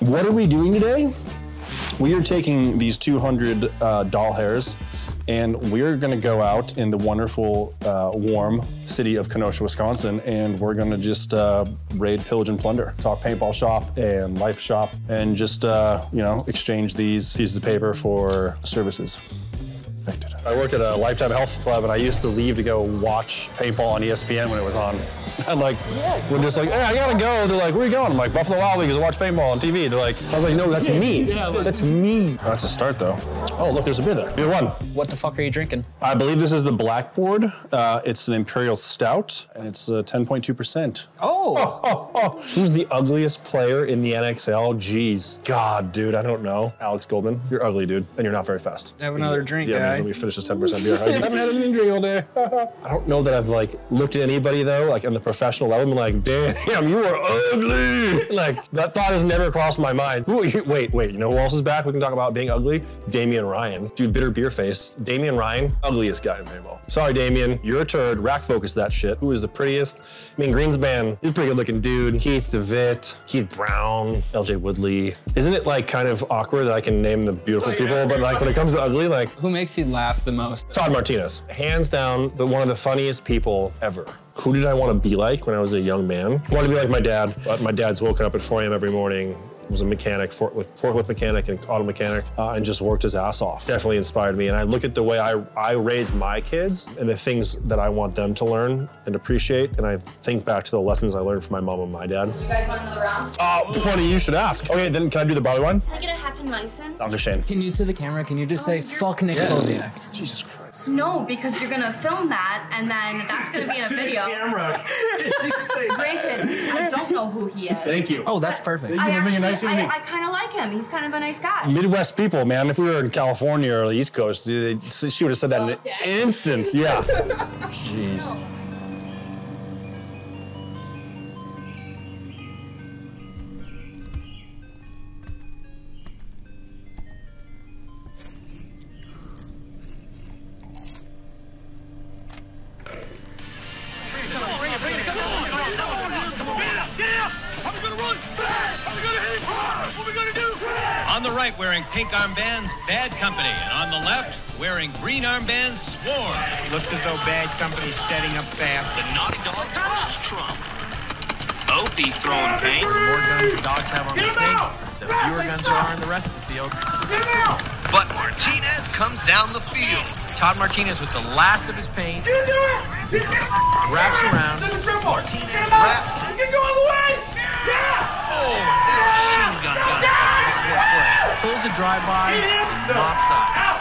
What are we doing today? We are taking these 200 doll hairs and we're gonna go out in the wonderful, warm city of Kenosha, Wisconsin, and we're gonna just raid, pillage, and plunder. Talk paintball shop and life shop, and just, you know, exchange these pieces of paper for services. I worked at a Lifetime Health Club, and I used to leave to go watch paintball on ESPN when it was on. And like, we're just like, hey, I gotta go. They're like, where are you going? I'm like, Buffalo Wild Wings to watch paintball on TV. They're like, I was like, no, that's me. That's me. That's a start, though. Oh, look, there's a beer there. Beer one. What the fuck are you drinking? I believe this is the Blackboard. It's an Imperial Stout, and it's 10.2%. Oh. Who's the ugliest player in the NXL? Jeez. God, dude, I don't know. Alex Goldman, you're ugly, dude, and you're not very fast. Have another drink, yeah, guy. Let me finish this 10% beer. I haven't had anything to drink all day. I don't know that I've like looked at anybody though, like on the professional level, and been like, damn, you are ugly. Like that thought has never crossed my mind. Wait, you know who else is back? We can talk about being ugly. Damian Ryan, dude, bitter beer face. Damian Ryan, ugliest guy in paintball. Sorry, Damian, you're a turd. Rack focus that shit. Who is the prettiest? I mean, Greenspan, he's a pretty good looking dude. Keith DeVitt, Keith Brown, LJ Woodley. Isn't it like kind of awkward that I can name the beautiful people, but like when it comes to ugly, like Who makes you laugh the most? Todd Martinez, hands down, one of the funniest people ever. Who did I want to be like when I was a young man? I wanted to be like my dad, but my dad's woken up at 4 a.m. every morning, was a mechanic, forklift mechanic and auto mechanic, and just worked his ass off. Definitely inspired me. And I look at the way I raise my kids and the things that I want them to learn and appreciate, and I think back to the lessons I learned from my mom and my dad. You guys want another round? Funny you should ask. Okay, then can I do the barley wine? Can I get a Hefeweizen? I'm just Shane. Can you, to the camera, can you just say, fuck Nick Slowiak? Jesus Christ. No, because you're gonna film that, and then that's gonna be in a video. Camera. Granted, I don't know who he is. Thank you. Oh, that's perfect. I kind of like him. He's kind of a nice guy. Midwest people, man. If we were in California or the East Coast, dude, she would have said that in an instant. Yeah. Jeez. On the right, wearing pink armbands, Bad Company. And on the left, wearing green armbands, Swarm. Looks as though Bad Company's setting up fast. The Naughty Dogs versus Trump. Opie throwing paint. The more guns the dogs have on the snake, the fewer guns there are in the rest of the field. But Martinez comes down the field. Todd Martinez with the last of his paint. Wraps around. Martinez wraps. Oh, that machine gun got it. Pulls a drive-by and mops out.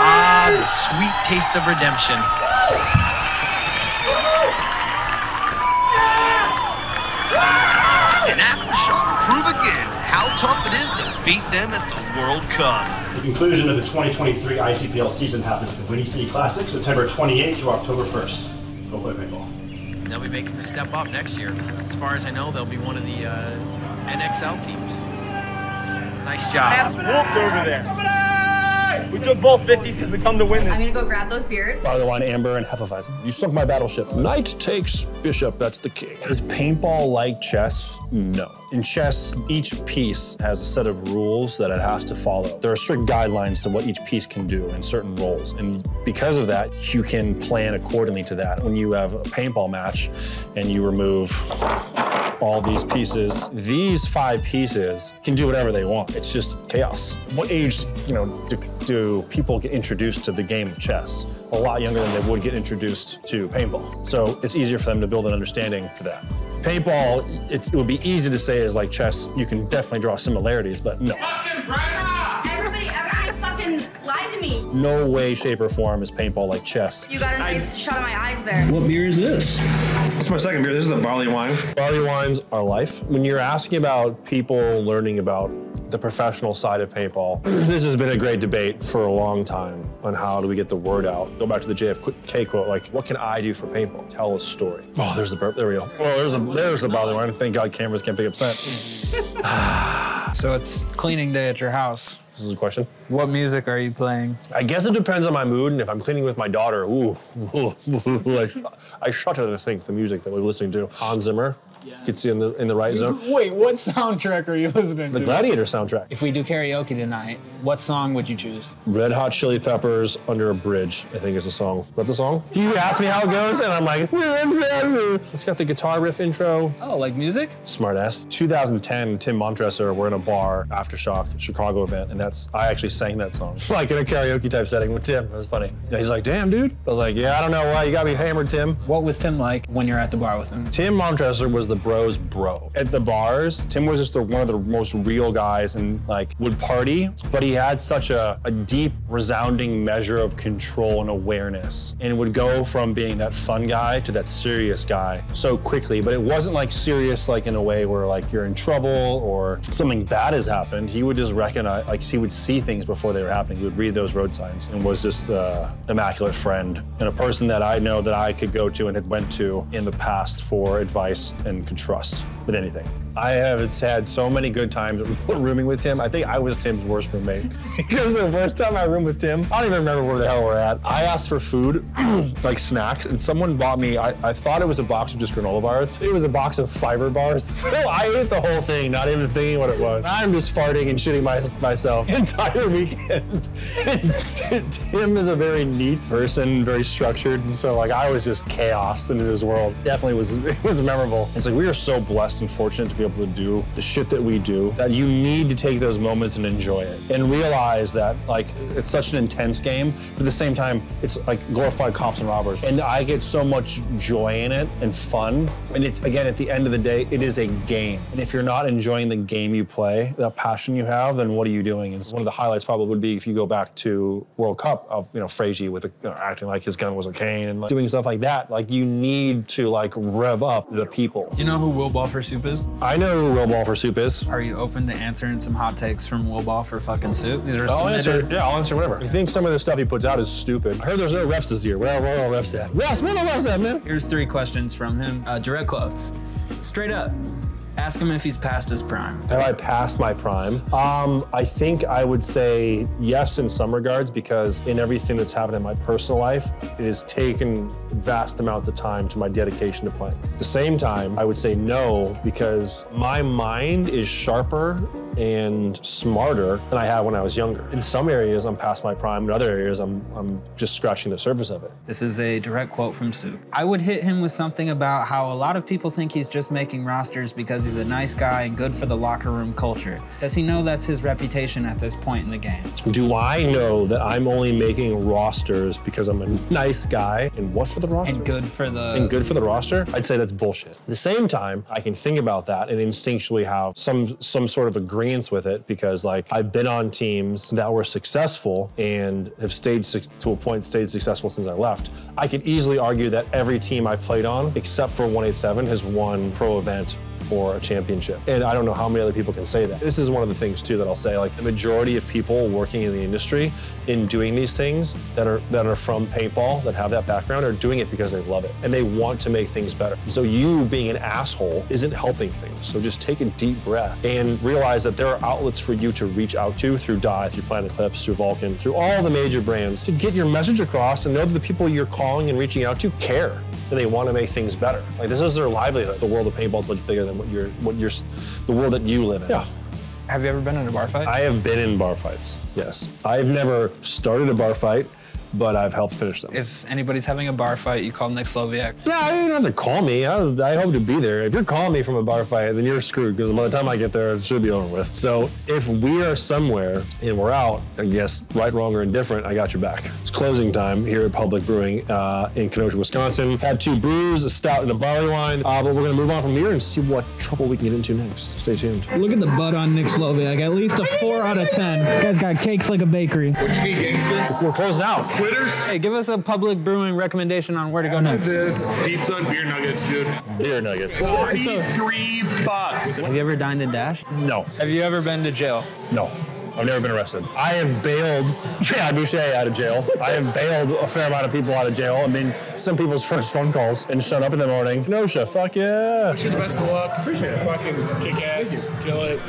Ah, the sweet taste of redemption. And Aftershock prove again how tough it is to beat them at the World Cup. The conclusion of the 2023 ICPL season happens at the Winnie City Classic, September 28th through October 1st. Go play paintball. They'll be making the step up next year. As far as I know, they'll be one of the NXL teams. Nice job. Wolf over there. We took both 50s because we come to win this. I'm gonna go grab those beers. Barley wine, amber, and Hefeweizen. You sunk my battleship. Knight takes bishop, that's the king. Is paintball like chess? No. In chess, each piece has a set of rules that it has to follow. There are strict guidelines to what each piece can do in certain roles. And because of that, you can plan accordingly to that. When you have a paintball match and you remove all these pieces, these 5 pieces can do whatever they want. It's just chaos. What age, do people get introduced to the game of chess? A lot younger than they would get introduced to paintball. So it's easier for them to build an understanding to that. Paintball, it would be easy to say is like chess. You can definitely draw similarities, but no. Everybody fucking lied to me. No way, shape, or form is paintball like chess. You got a nice shot of my eyes there. What beer is this? This is my second beer. This is the barley wine. Barley wines are life. When you're asking about people learning about the professional side of paintball, this has been a great debate for a long time on how do we get the word out. Go back to the JFK quote, like, what can I do for paintball? Tell a story. Oh, there's the burp, there we go. Oh, there's the barley wine. Thank God cameras can't pick up scent. So it's cleaning day at your house. This is a question. What music are you playing? I guess it depends on my mood, and if I'm cleaning with my daughter, I shudder to think the music that we're listening to. Hans Zimmer, Gets you in the right zone. Wait, what soundtrack are you listening to? The Gladiator soundtrack. If we do karaoke tonight, what song would you choose? Red Hot Chili Peppers, Under a Bridge, I think is the song. Is that the song? You ask me how it goes, and I'm like, it's got the guitar riff intro. Oh, like music? Smart ass. 2010, Tim Montresor, we're in a bar, Aftershock, Chicago event, and I actually sang that song. Like in a karaoke type setting with Tim. It was funny. And he's like, damn, dude. I was like, yeah, I don't know why. You got me hammered, Tim. What was Tim like when you're at the bar with him? Tim Montresor was the bro's bro. At the bars, Tim was just one of the most real guys and like would party, but he had such a deep, resounding measure of control and awareness, and would go from being that fun guy to that serious guy so quickly. But it wasn't like serious like in a way where like you're in trouble or something bad has happened. He would just recognize, like he would see things before they were happening. He would read those road signs and was just an immaculate friend and a person that I know that I could go to and had went to in the past for advice and could trust with anything. I have had so many good times rooming with Tim. I think I was Tim's worst roommate. Because the first time I roomed with Tim, I don't even remember where the hell we're at. I asked for food, like snacks, and someone bought me, I thought it was a box of just granola bars. It was a box of fiber bars. So I ate the whole thing, not even thinking what it was. I'm just farting and shitting myself the entire weekend. And Tim is a very neat person, very structured, and so like I was just chaos into his world. Definitely it was memorable. It's like we are so blessed and fortunate to be able to do the shit that we do, that you need to take those moments and enjoy it and realize that like it's such an intense game, but at the same time it's like glorified cops and robbers, and I get so much joy in it and fun. And it's, again, at the end of the day, it is a game, and if you're not enjoying the game you play, that passion you have, then what are you doing? And one of the highlights probably would be if you go back to World Cup of Frazier with acting like his gun was a cane and like, doing stuff like that. Like you need to like rev up the people. Do you know who Will Ball for Soup is? I know who Will Ball for Soup is. Are you open to answering some hot takes from Will Ball for fucking soup? These are I'll answer whatever. I think some of the stuff he puts out is stupid. I heard there's no refs this year. Where are all refs at? Refs, where are the refs at, man? Here's 3 questions from him. Direct quotes. Straight up. Ask him if he's past his prime. Have I passed my prime? I think I would say yes in some regards, because in everything that's happened in my personal life, it has taken vast amounts of time to my dedication to playing. At the same time, I would say no, because my mind is sharper and smarter than I had when I was younger. In some areas, I'm past my prime. In other areas, I'm just scratching the surface of it. This is a direct quote from Soup. I would hit him with something about how a lot of people think he's just making rosters because he's a nice guy and good for the locker room culture. Does he know that's his reputation at this point in the game? Do I know that I'm only making rosters because I'm a nice guy and what for the roster? And good for the... And good for the roster? I'd say that's bullshit. At the same time, I can think about that and instinctually have some sort of agreement with it, because like I've been on teams that were successful and have stayed successful since I left. I could easily argue that every team I've played on, except for 187, has won pro event or a championship. And I don't know how many other people can say that. This is one of the things too that I'll say, like the majority of people working in the industry in doing these things that are from paintball, that have that background, are doing it because they love it and they want to make things better. So you being an asshole isn't helping things. So just take a deep breath and realize that there are outlets for you to reach out to through Dye, through Planet Eclipse, through Vulcan, through all the major brands, to get your message across and know that the people you're calling and reaching out to care, and they want to make things better. Like this is their livelihood. The world of paintball is much bigger than the world that you live in. Yeah. Have you ever been in a bar fight? I have been in bar fights, yes. I've never started a bar fight, but I've helped finish them. If anybody's having a bar fight, you call Nick Slowiak. No, you don't have to call me. I hope to be there. If you're calling me from a bar fight, then you're screwed, because by the time I get there, it should be over with. So if we are somewhere and we're out, I guess, right, wrong, or indifferent, I got your back. It's closing time here at Public Brewing in Kenosha, Wisconsin. Had 2 brews, a stout and a barley wine, but we're gonna move on from here and see what trouble we can get into next. Stay tuned. Look at the butt on Nick Slowiak, at least a 4 out of 10. This guy's got cakes like a bakery. What you mean, gangster? We're closed out. Quitters? Hey, give us a Public Brewing recommendation on where to go next. This pizza and beer nuggets, dude. Beer nuggets. $43. Have you ever dined and dashed? No. Have you ever been to jail? No. I've never been arrested. I have bailed Boucher out of jail. I have bailed a fair amount of people out of jail. I mean, some people's first phone calls and shut up in the morning. Kenosha, fuck yeah. Wish you the best of luck. Appreciate it. Fucking kick ass. Kill it.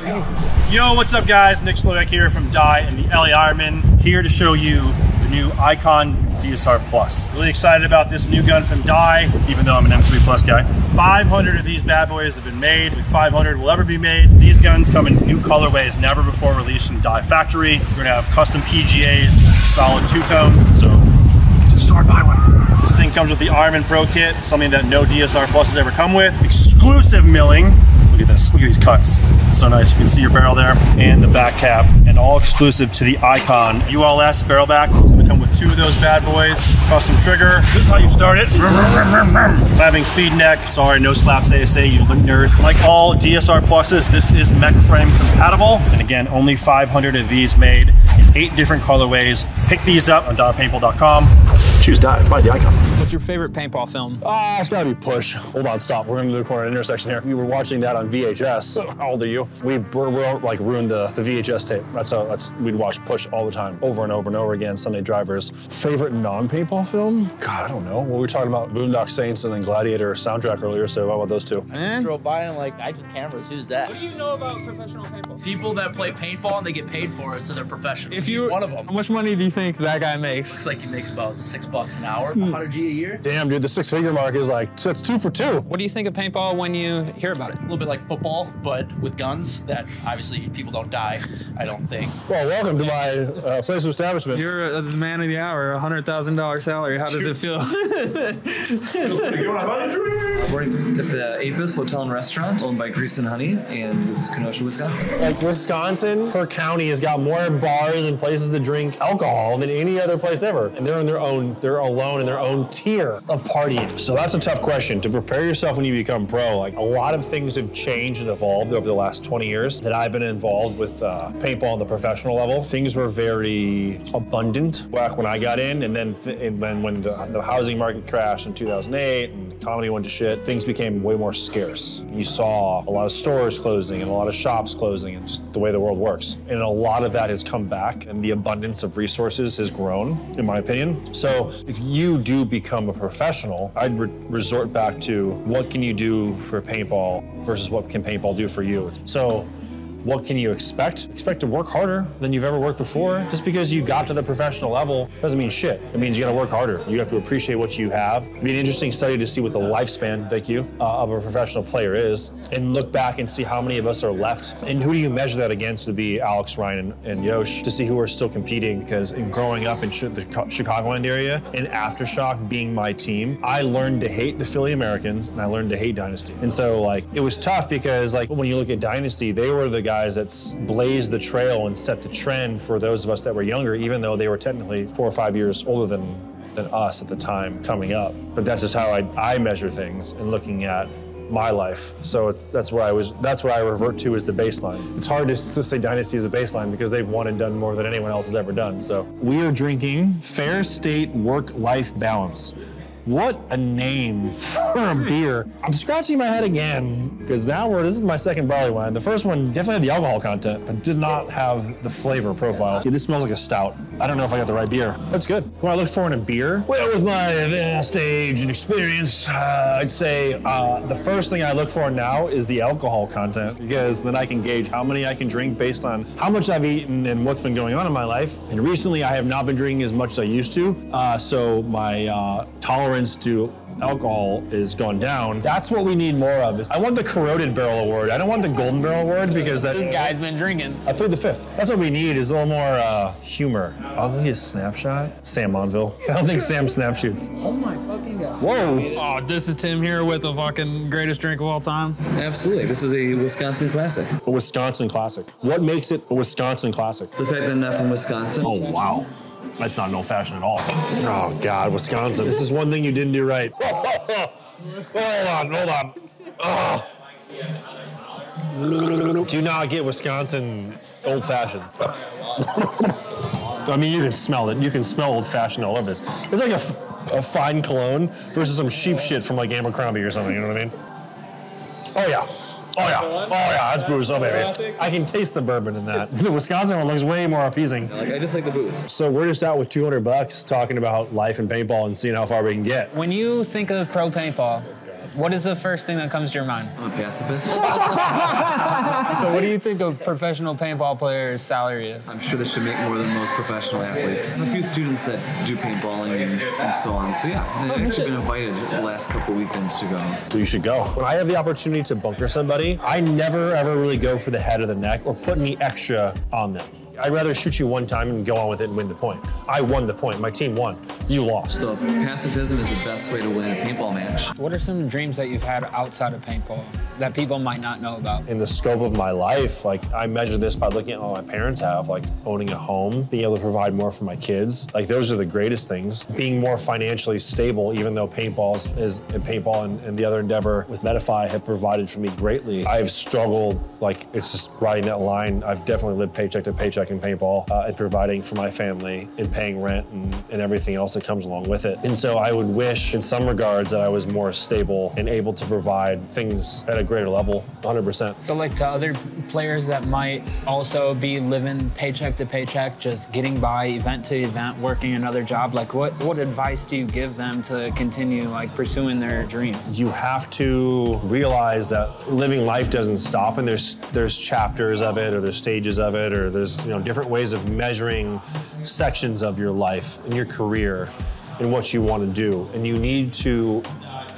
Yo, what's up guys? Nick Slowiak here from Dye and the LA Ironman, here to show you the new Icon DSR Plus. Really excited about this new gun from Dye, even though I'm an M3 Plus guy. 500 of these bad boys have been made. 500 will ever be made. These guns come in new colorways, never before released from Dye Factory. We're gonna have custom PGAs, solid two-tones, so to the store, buy one. This thing comes with the Ironman Pro Kit, something that no DSR Plus has ever come with. Exclusive milling. Look at this, look at these cuts. It's so nice, you can see your barrel there, and the back cap, and all exclusive to the Icon ULS barrel back. It's gonna come with 2 of those bad boys. Custom trigger, this is how you start it. Having speed neck, sorry, no slaps ASA, you little nerd. Like all DSR Pluses, this is mech frame compatible. And again, only 500 of these made in 8 different colorways. Pick these up on paintball.com. Choose Dye, buy the Icon. What's your favorite paintball film? It's gotta be Push. Hold on, stop. We're gonna do the corner intersection here. We were watching that on VHS. How old are you? We're like ruined the VHS tape. We'd watch Push all the time, over and over and over again. Sunday Drivers. Favorite non-paintball film? God, I don't know. Well, we were talking about Boondock Saints and then Gladiator soundtrack earlier, so how about those two? Just drove by and like, I just cameras, who's that? What do you know about professional paintball? People that play paintball and they get paid for it, so they're professional. If you, He's one of them. How much money do you think that guy makes? Looks like he makes about $6 an hour, 100 G a year. Damn, dude, the 6-figure mark is like, that's 2 for 2. What do you think of paintball when you hear about it? A little bit like football, but with guns that obviously people don't die, I don't think. Well, welcome to my place of establishment. You're the man of the hour, $100,000 salary. How does it feel? We're at the Apis Hotel and Restaurant, owned by Grease and Honey, and this is Kenosha, Wisconsin. Like Wisconsin, per county, has got more bars and places to drink alcohol than any other place ever. And they're alone in their own tier of partying. So that's a tough question. To prepare yourself when you become pro, like a lot of things have changed and evolved over the last 20 years that I've been involved with paintball on the professional level. Things were very abundant back when I got in, and then when the housing market crashed in 2008 and the economy went to shit, things became way more scarce. You saw a lot of stores closing and a lot of shops closing, and just the way the world works. And a lot of that has come back, and the abundance of resources has grown, in my opinion. So if you do become a professional, I'd resort back to what can you do for paintball versus what can paintball do for you. So what can you expect? Expect to work harder than you've ever worked before. Just because you got to the professional level doesn't mean shit. It means you gotta work harder. You have to appreciate what you have. It'd be an interesting study to see what the lifespan, of a professional player is, and look back and see how many of us are left. And who do you measure that against? Would be Alex, Ryan, and Yosh, to see who are still competing. Because in growing up in the Chicagoland area, and Aftershock being my team, I learned to hate the Philly Americans, and I learned to hate Dynasty. And so like, it was tough because like, when you look at Dynasty, they were the guys that blazed the trail and set the trend for those of us that were younger, even though they were technically 4 or 5 years older than us at the time coming up. But that's just how I measure things and looking at my life. So that's where I revert to as the baseline. It's hard to say Dynasty is a baseline because they've won and done more than anyone else has ever done. So we are drinking Fair State Work-Life Balance. What a name for a beer. I'm scratching my head again, because this is my second barley wine. The first one definitely had the alcohol content, but did not have the flavor profile. Dude, this smells like a stout. I don't know if I got the right beer. That's good. What do I look for in a beer? Well, with my vast age and experience, I'd say the first thing I look for now is the alcohol content, because then I can gauge how many I can drink based on how much I've eaten and what's been going on in my life. And recently I have not been drinking as much as I used to, so my tolerance to alcohol is gone down. That's what we need more of. I want the corroded barrel award. I don't want the golden barrel award because this guy's been drinking. I played the 5th. That's what we need, is a little more humor. I'll give you a snapshot. Sam Monville. I don't think Sam snap shoots. Oh my fucking god. Whoa. Oh, this is Tim here with the fucking greatest drink of all time. Absolutely. This is a Wisconsin classic. A Wisconsin classic. What makes it a Wisconsin classic? The fact that I'm not from Wisconsin. Oh, wow. That's not an old fashioned at all. Oh God, Wisconsin. This is one thing you didn't do right. Hold on. Oh. Do not get Wisconsin old fashioned. I mean, you can smell it. You can smell old fashioned all over this. It's like a fine cologne versus some cheap shit from like Abercrombie or something. You know what I mean? Oh yeah. That's booze, oh baby. I can taste the bourbon in that. The Wisconsin one looks way more appeasing. I just like the booze. So we're just out with $200 talking about life and paintball and seeing how far we can get. When you think of pro paintball, What is the first thing that comes to your mind? I'm a pacifist. So what do you think a professional paintball player's salary is? I'm sure they should make more than most professional athletes. I have a few students that do paintballing and so on. So yeah, I've actually been invited the last couple weekends to go. So you should go. When I have the opportunity to bunker somebody, I never ever really go for the head or the neck or put any extra on them. I'd rather shoot you one time and go on with it and win the point. I won the point. My team won. You lost. So pacifism is the best way to win a paintball match. What are some dreams that you've had outside of paintball that people might not know about? In the scope of my life, like I measure this by looking at what my parents have, like owning a home, being able to provide more for my kids. Like those are the greatest things. Being more financially stable, even though paintball and the other endeavor with Medify have provided for me greatly. I've struggled, like it's just riding that line. I've definitely lived paycheck to paycheck in paintball and providing for my family and paying rent and everything else that comes along with it. And so I would wish in some regards that I was more stable and able to provide things at a greater level, 100%. So like to other players that might also be living paycheck to paycheck, just getting by event to event, working another job, like what advice do you give them to continue like pursuing their dream? You have to realize that living life doesn't stop, and there's chapters of it, or there's stages of it, or there's different ways of measuring sections of your life and your career and what you want to do. And you need to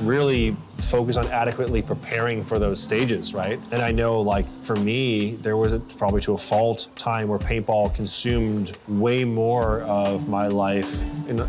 really focus on adequately preparing for those stages, right? And I know, like, for me, there was probably to a fault time where paintball consumed way more of my life, and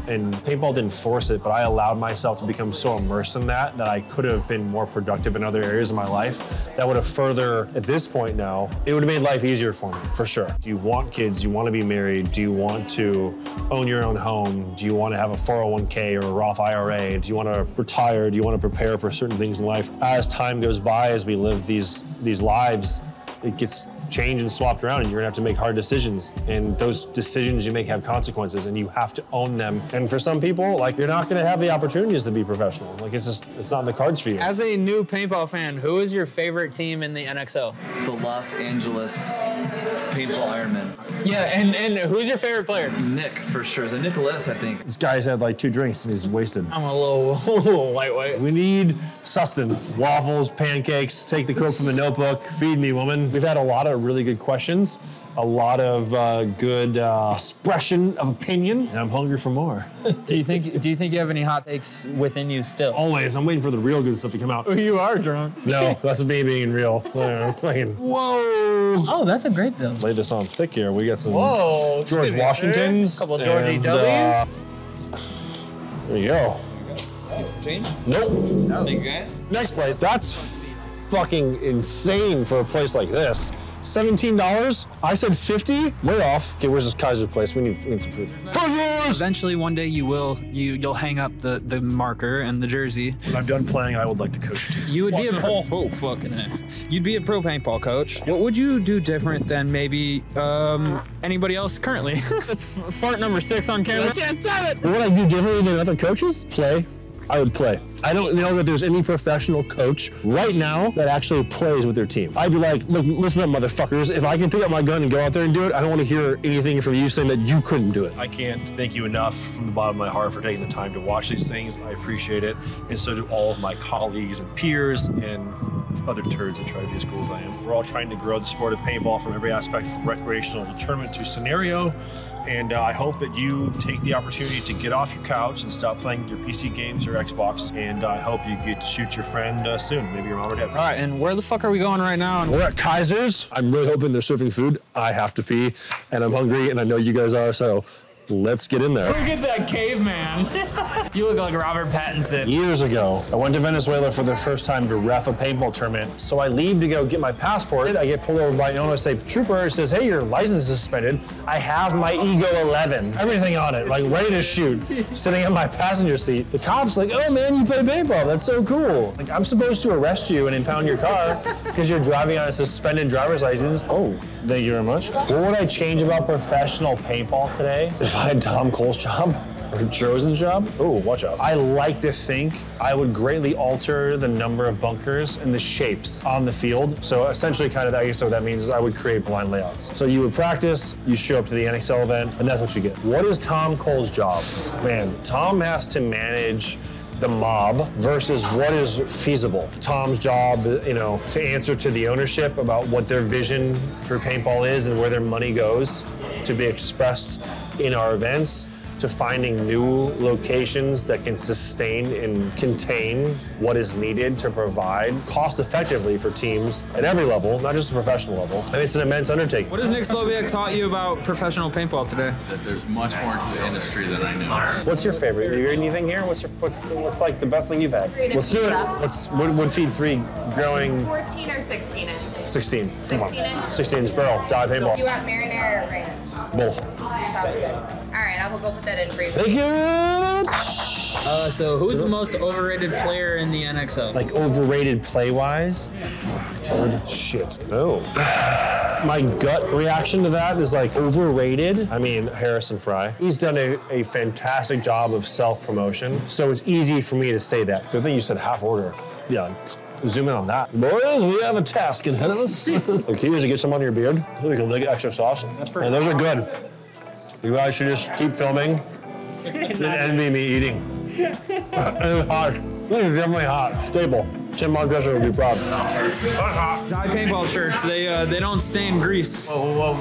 paintball didn't force it, but I allowed myself to become so immersed in that I could have been more productive in other areas of my life that would have further, at this point now, it would have made life easier for me, for sure. Do you want kids? Do you want to be married? Do you want to own your own home? Do you want to have a 401k or a Roth IRA? Do you want to retire? Do you want to prepare for certain things in life? As time goes by, as we live these lives, it gets changed and swapped around, and you're gonna have to make hard decisions. And those decisions you make have consequences, and you have to own them. And for some people, like, you're not gonna have the opportunities to be professional. Like, it's not in the cards for you. As a new paintball fan, who is your favorite team in the NXL? The Los Angeles Paintball Ironman. Yeah, and who's your favorite player? Nick, for sure. Is it Nicholas, I think? This guy's had like 2 drinks and he's wasted. I'm a little lightweight. We need sustenance. Waffles, pancakes, take the Coke from the notebook, feed me, woman. We've had a lot of really good questions, a lot of good expression of opinion, and I'm hungry for more. Do you think you have any hot takes within you still? Always. I'm waiting for the real good stuff to come out. You are drunk. No, that's me being real. Whoa! Oh, that's a great build. Lay this on thick here. We got some George Washingtons. A couple Georgie W's. There you go. Get some change? Nope. No. Thank you guys. Next place. That's fucking insane for a place like this. $17? I said 50? Way off. Okay, where's this Kaiser place? We need some food. Kaisers! Eventually, one day you'll hang up the marker and the jersey. When I'm done playing, I would like to coach a team. You would be a You'd be a pro paintball coach. What would you do different than maybe anybody else currently? That's fart number 6 on camera. Can't stop it. What would I do differently than other coaches? Play. I would play. I don't know that there's any professional coach right now that actually plays with their team. I'd be like, look, listen up, motherfuckers. If I can pick up my gun and go out there and do it, I don't want to hear anything from you saying that you couldn't do it. I can't thank you enough from the bottom of my heart for taking the time to watch these things. I appreciate it. And so do all of my colleagues and peers and other turds that try to be as cool as I am. We're all trying to grow the sport of paintball from every aspect, from recreational to tournament to scenario. And I hope that you take the opportunity to get off your couch and stop playing your PC games or Xbox. And I hope you get to shoot your friend soon, maybe your mom or dad. All right, and where the fuck are we going right now? We're at Kaisers. I'm really hoping they're serving food. I have to pee, and I'm hungry, and I know you guys are, so let's get in there. Look at that caveman. You look like Robert Pattinson. Years ago, I went to Venezuela for the first time to ref a paintball tournament. So I leave to go get my passport. I get pulled over by an Illinois trooper who says, hey, your license is suspended. I have my Ego 11, everything on it, like ready to shoot, sitting in my passenger seat. The cop's like, oh man, you play paintball, that's so cool. Like, I'm supposed to arrest you and impound your car because you're driving on a suspended driver's license. Oh, thank you very much. What would I change about professional paintball today? If I had Tom Cole's job or Josen's job? Oh, watch out. I like to think I would greatly alter the number of bunkers and the shapes on the field. So essentially kind of, I guess what that means is I would create blind layouts. So you would practice, you show up to the NXL event, and that's what you get. What is Tom Cole's job? Man, Tom has to manage the mob versus what is feasible. Tom's job, to answer to the ownership about what their vision for paintball is and where their money goes to be expressed in our events, to finding new locations that can sustain and contain what is needed to provide cost effectively for teams at every level, not just the professional level. And it's an immense undertaking. What has Nick Slowiak taught you about professional paintball today? That there's much more to the industry than I knew. What's your favorite? Have you heard anything here? What's like the best thing you've had? Let's do it. What feed 3 growing? 14 or 16 inch? 16. Come on. 16 inch? 16 inch barrel, die paintball. Do you want marinara or ranch? Both. Sounds good. All right, I will go put that in for you. Thank you. So who's the most overrated player in the NXL? Like overrated play-wise? Dude, shit. No. My gut reaction to that is like overrated. I mean, Harrison Fry. He's done a fantastic job of self-promotion, so it's easy for me to say that. Good thing you said half order. Yeah. Zoom in on that. Boys, we have a task ahead of us. The key is to get some on your beard. Like a little extra sauce. And those are good. You guys should just keep filming and envy me eating. It's hot. This is definitely hot. Staple. Chipmunk Dresser would be proud. Dye paintball shirts, they don't stain grease. Whoa.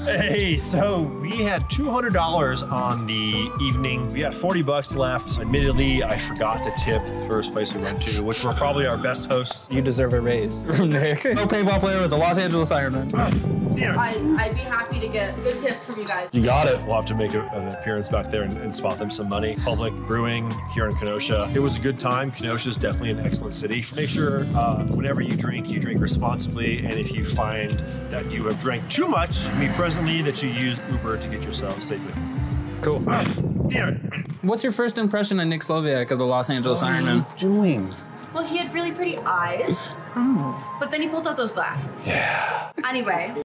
Hey, so we had $200 on the evening. We had $40 left. Admittedly, I forgot to tip the first place we went to, which were probably our best hosts. You deserve a raise from Nick. Pro paintball player with the Los Angeles Ironman. I'd be happy to get good tips from you guys. You got it. We'll have to make an appearance back there and spot them some money. Public Brewing here in Kenosha. It was a good time. Kenosha is definitely an excellent city. Make sure whenever you drink responsibly, and if you find that you have drank too much, presently that you use Uber to get yourselves safely. Cool. What's your first impression of Nick Slowiak of the Los Angeles Ironman? What are you doing? Well, he had really pretty eyes, but then he pulled out those glasses. Yeah. Anyway.